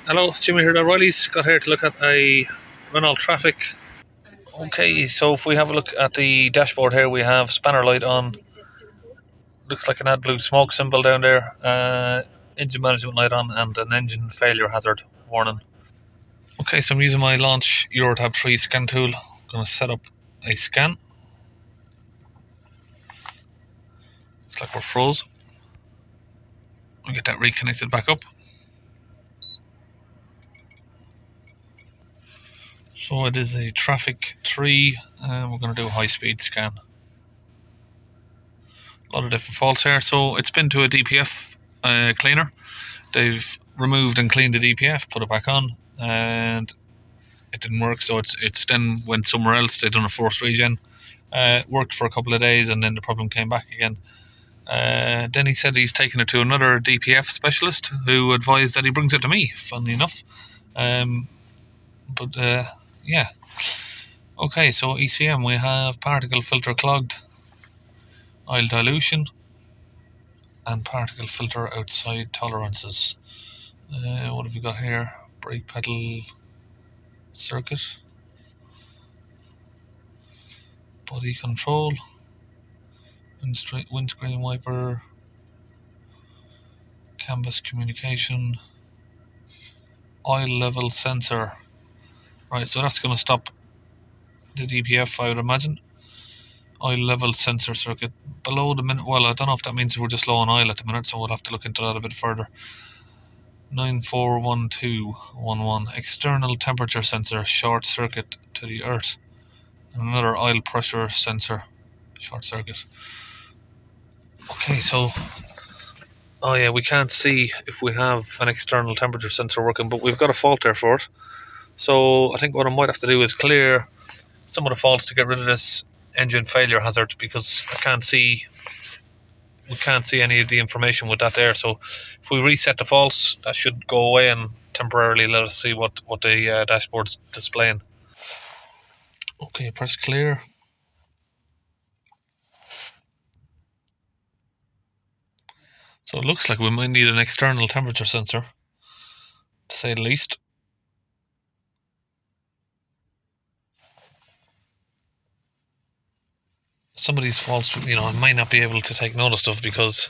Hello, it's Jimmy here at O'Reilly's. Got here to look at a Renault Trafic. Okay, so if we have a look at the dashboard here, we have spanner light on. Looks like an AdBlue smoke symbol down there. Engine management light on and an engine failure hazard warning. Okay, so I'm using my Launch Eurotab 3 scan tool. I'm going to set up a scan. Looks like we're froze. I'll get that reconnected back up. So it is a Trafic 3, and we're going to do a high-speed scan. A lot of different faults here. So it's been to a DPF cleaner. They've removed and cleaned the DPF, put it back on, and it didn't work. So it's then went somewhere else. They've done a forced regen. Worked for a couple of days, and then the problem came back again. Then he said he's taken it to another DPF specialist who advised that he brings it to me, funnily enough. Yeah. Okay, so ECM, we have particle filter clogged, oil dilution, and particle filter outside tolerances. What have we got here? Brake pedal circuit, body control, windscreen wiper, canvas communication, oil level sensor. Right, so that's going to stop the DPF, I would imagine. Oil level sensor circuit below the minute. Well, I don't know if that means we're just low on oil at the minute, so we'll have to look into that a bit further. 941211 external temperature sensor short circuit to the earth, and another oil pressure sensor short circuit. Okay, so we can't see if we have an external temperature sensor working, but we've got a fault there for it. So I think what I might have to do is clear some of the faults to get rid of this engine failure hazard, because we can't see any of the information with that there. So if we reset the faults, that should go away and temporarily let us see what the dashboard's displaying. Okay, press clear. So it looks like we might need an external temperature sensor, to say the least. Some of these faults, I might not be able to take notice of, because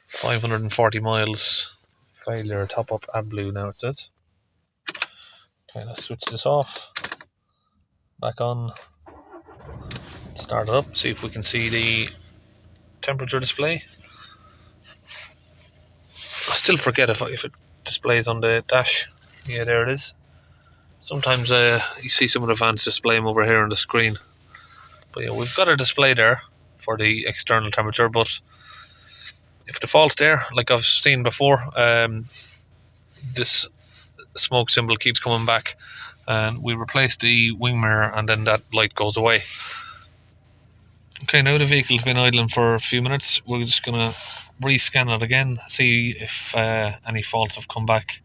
540 miles failure, top up AdBlue now it says. Okay, let's switch this off, back on, start it up, see if we can see the temperature display. I still forget if it displays on the dash. Yeah, there it is. Sometimes you see some of the vans display them over here on the screen. But yeah, we've got a display there for the external temperature, but if the fault's there, like I've seen before, this smoke symbol keeps coming back, and we replace the wing mirror and then that light goes away. Okay, now the vehicle's been idling for a few minutes. We're just going to rescan it again, see if any faults have come back.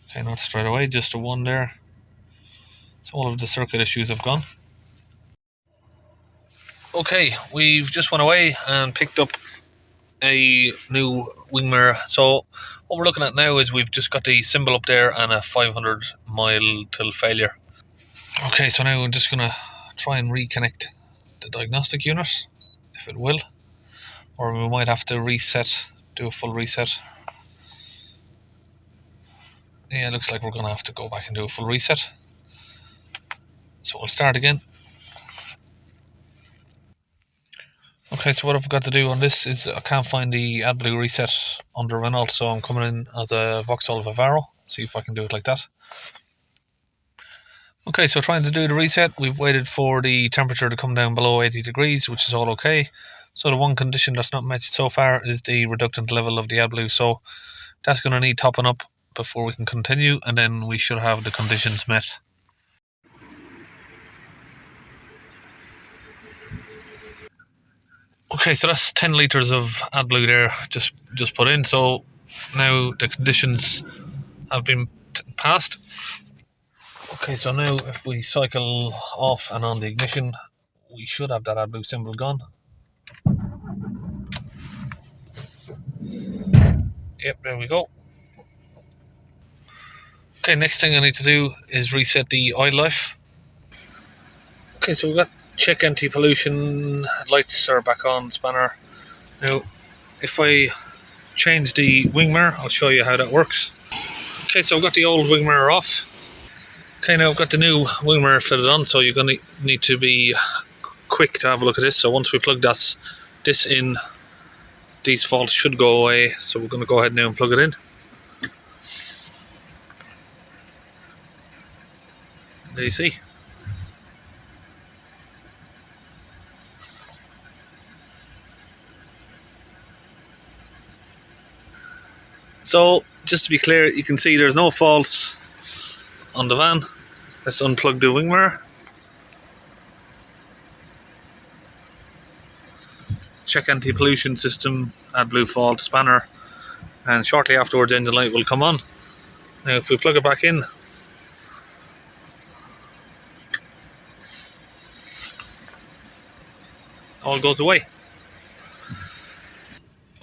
Okay, not straight away, just a one there. So all of the circuit issues have gone. Okay, we've just went away and picked up a new wing mirror. So what we're looking at now is we've just got the symbol up there and a 500 mile till failure. Okay, so now I'm just going to try and reconnect the diagnostic unit, if it will. Or we might have to do a full reset. Yeah, it looks like we're going to have to go back and do a full reset. So we'll start again. Okay, so what I've got to do on this is I can't find the AdBlue reset under Renault, so I'm coming in as a Vauxhall Vivaro, see if I can do it like that. Okay, so trying to do the reset, we've waited for the temperature to come down below 80 degrees, which is all okay. So the one condition that's not met so far is the reductant level of the AdBlue, so that's going to need topping up before we can continue, and then we should have the conditions met. Okay, so that's 10 litres of AdBlue there just put in. So now the conditions have been passed. Okay, so now if we cycle off and on the ignition, we should have that AdBlue symbol gone. Yep, there we go. Okay, next thing I need to do is reset the oil life. Okay, so we've got check anti-pollution, lights are back on, spanner. Now, if I change the wing mirror, I'll show you how that works. Okay, so I've got the old wing mirror off. Okay, now I've got the new wing mirror fitted on, so you're going to need to be quick to have a look at this. So once we plug this in, these faults should go away. So we're going to go ahead now and plug it in. There you see. So just to be clear, you can see there's no faults on the van. Let's unplug the wing mirror. Check anti-pollution system, AdBlue fault, spanner, and shortly afterwards the engine light will come on. Now if we plug it back in, all goes away.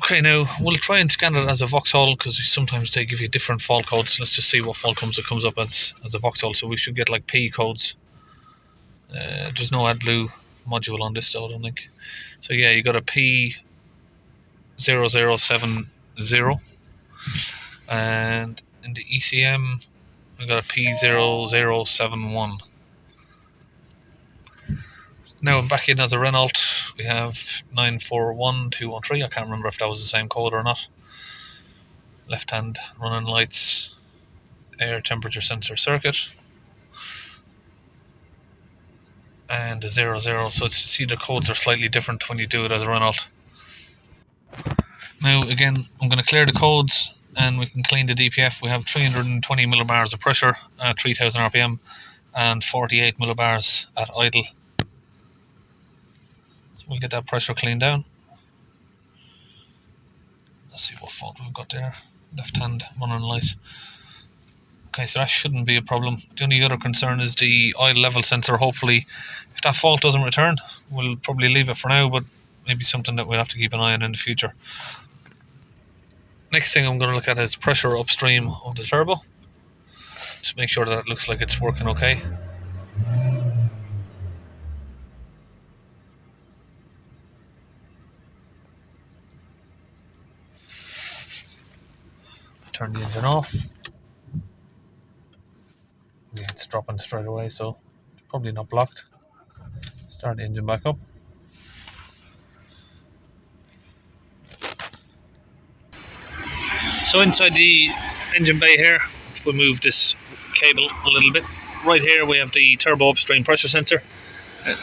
Okay, now we'll try and scan it as a Vauxhall because sometimes they give you different fault codes. Let's just see what fault comes up as a Vauxhall. So we should get like P codes. There's no AdBlue module on this though, I don't think. So yeah, you got a P0070, and in the ECM we got a P0071. Now I'm back in as a Renault. We have 941213. I can't remember if that was the same code or not. Left hand running lights, air temperature sensor circuit, and a 00. So see the codes are slightly different when you do it as a Renault. Now again, I'm going to clear the codes and we can clean the DPF. We have 320 millibars of pressure at 3000 RPM and 48 millibars at idle. So we'll get that pressure cleaned down. Let's see what fault we've got there. Left hand running light. Okay, so that shouldn't be a problem. The only other concern is the oil level sensor. Hopefully, if that fault doesn't return, we'll probably leave it for now, but maybe something that we'll have to keep an eye on in the future. Next thing I'm going to look at is pressure upstream of the turbo. Just make sure that it looks like it's working okay. Turn the engine off. Yeah, it's dropping straight away, so it's probably not blocked. Start the engine back up. So inside the engine bay here, if we move this cable a little bit, right here we have the turbo upstream pressure sensor.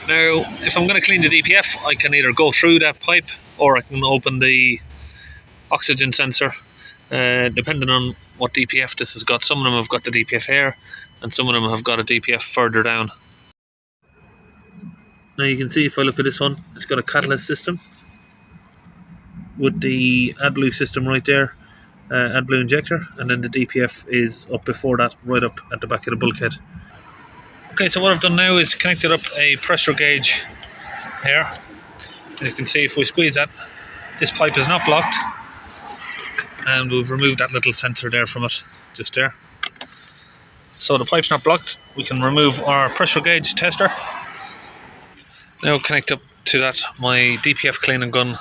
Now, if I'm going to clean the DPF, I can either go through that pipe or I can open the oxygen sensor, depending on what DPF this has got. Some of them have got the DPF here, and some of them have got a DPF further down. Now you can see if I look at this one, it's got a catalyst system with the AdBlue system right there, AdBlue injector, and then the DPF is up before that, right up at the back of the bulkhead. Okay, so what I've done now is connected up a pressure gauge here. And you can see if we squeeze that, this pipe is not blocked, and we've removed that little sensor there from it, just there. So the pipe's not blocked. We can remove our pressure gauge tester. Now connect up to that my DPF cleaning gun,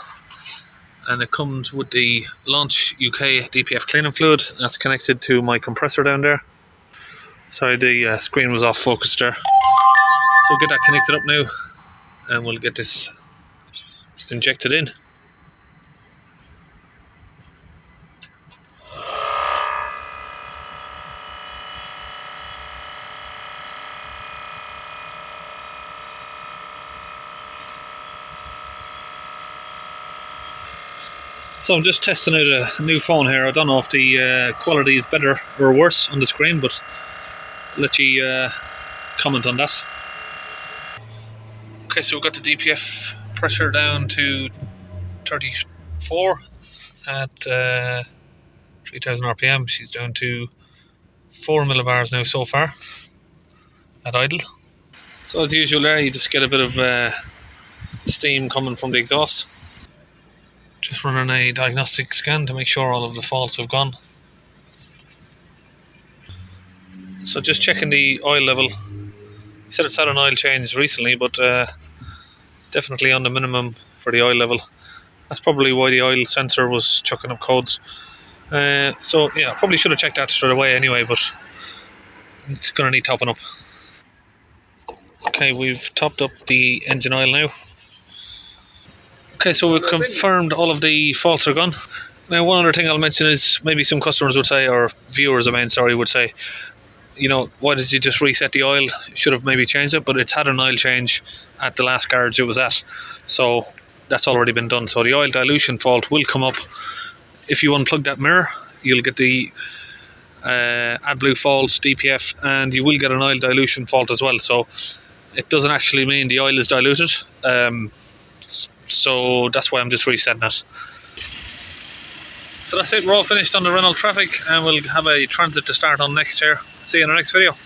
and it comes with the Launch UK DPF cleaning fluid. That's connected to my compressor down there. Sorry, the screen was off focus there. So get that connected up now, and we'll get this injected in. So I'm just testing out a new phone here. I don't know if the quality is better or worse on the screen, but I'll let you comment on that. Okay, so we've got the DPF pressure down to 34 at 3000 RPM. She's down to 4 millibars now so far at idle. So as usual there, you just get a bit of steam coming from the exhaust. Just running a diagnostic scan to make sure all of the faults have gone. So just checking the oil level. He said it's had an oil change recently, but definitely on the minimum for the oil level. That's probably why the oil sensor was chucking up codes. So yeah, I probably should have checked that straight away anyway, but it's going to need topping up. Okay, we've topped up the engine oil now. Okay, so we've confirmed all of the faults are gone. Now, one other thing I'll mention is maybe some customers would say, or viewers would say, you know, why did you just reset the oil? Should have maybe changed it, but it's had an oil change at the last garage it was at. So that's already been done. So the oil dilution fault will come up. If you unplug that mirror, you'll get the AdBlue faults, DPF, and you will get an oil dilution fault as well. So it doesn't actually mean the oil is diluted. So that's why I'm just resetting it. So that's it, we're all finished on the Renault Trafic, and we'll have a Transit to start on next year. See you in the next video.